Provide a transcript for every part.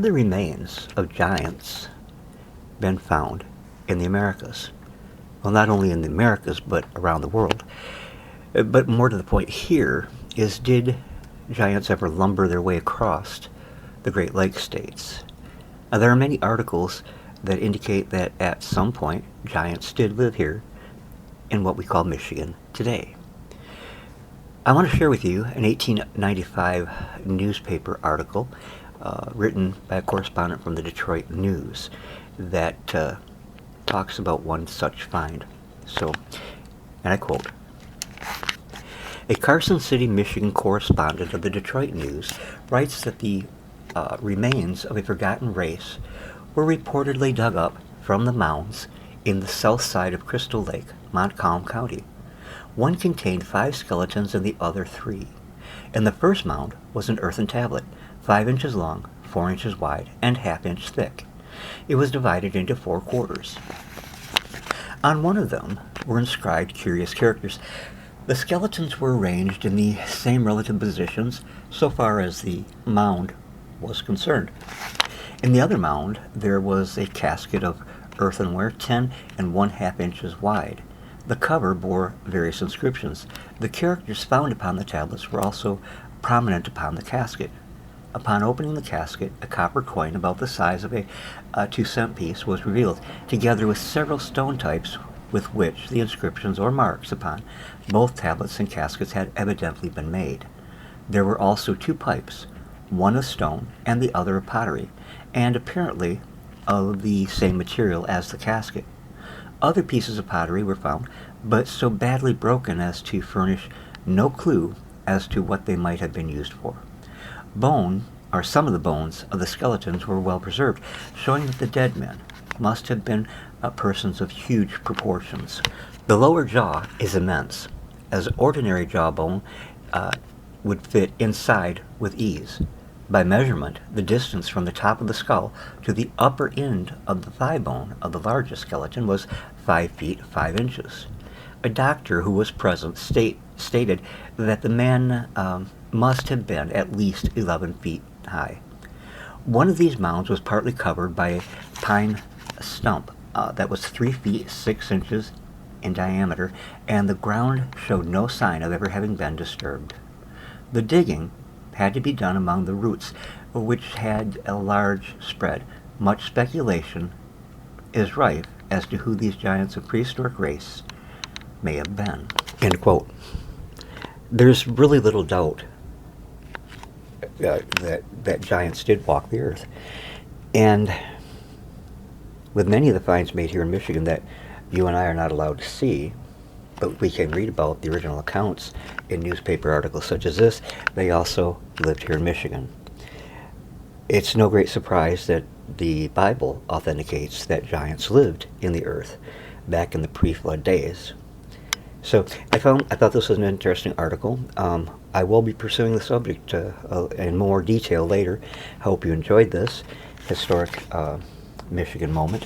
the remains of giants been found in the Americas? Well, not only in the Americas, but around the world. But more to the point here is, did giants ever lumber their way across the Great Lakes states? Now, there are many articles that indicate that at some point giants did live here in what we call Michigan today. I want to share with you an 1895 newspaper article written by a correspondent from the Detroit News that talks about one such find. So, and I quote, "A Carson City, Michigan correspondent of the Detroit News writes that the remains of a forgotten race were reportedly dug up from the mounds in the south side of Crystal Lake, Montcalm County. One contained 5 skeletons and the other 3. In the first mound was an earthen tablet, 5 inches long, 4 inches wide, and ½ inch thick. It was divided into 4 quarters. On one of them were inscribed curious characters. The skeletons were arranged in the same relative positions so far as the mound was concerned. In the other mound there was a casket of earthenware 10 1/2 inches wide. The cover bore various inscriptions. The characters found upon the tablets were also prominent upon the casket. Upon opening the casket, a copper coin about the size of a 2-cent piece was revealed, together with several stone types with which the inscriptions or marks upon both tablets and caskets had evidently been made. There were also 2 pipes, one of stone and the other of pottery, and apparently of the same material as the casket. Other pieces of pottery were found, but so badly broken as to furnish no clue as to what they might have been used for. Some of the bones of the skeletons were well preserved, showing that the dead men must have been persons of huge proportions. The lower jaw is immense, as ordinary jawbone would fit inside with ease. By measurement, the distance from the top of the skull to the upper end of the thigh bone of the largest skeleton was 5 feet 5 inches. A doctor who was present stated that the man must have been at least 11 feet high. One of these mounds was partly covered by a pine stump that was 3 feet 6 inches in diameter, and the ground showed no sign of ever having been disturbed. The digging had to be done among the roots, which had a large spread. Much speculation is rife as to who these giants of prehistoric race may have been." End quote. There's really little doubt that giants did walk the earth. And with many of the finds made here in Michigan that you and I are not allowed to see, but we can read about the original accounts in newspaper articles such as this, they also lived here in Michigan. It's no great surprise that the Bible authenticates that giants lived in the earth back in the pre-flood days. So I thought this was an interesting article. I will be pursuing the subject in more detail later. I hope you enjoyed this historic Michigan moment.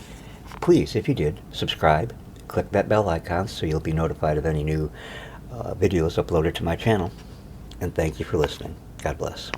Please, if you did, subscribe. Click that bell icon so you'll be notified of any new videos uploaded to my channel. And thank you for listening. God bless.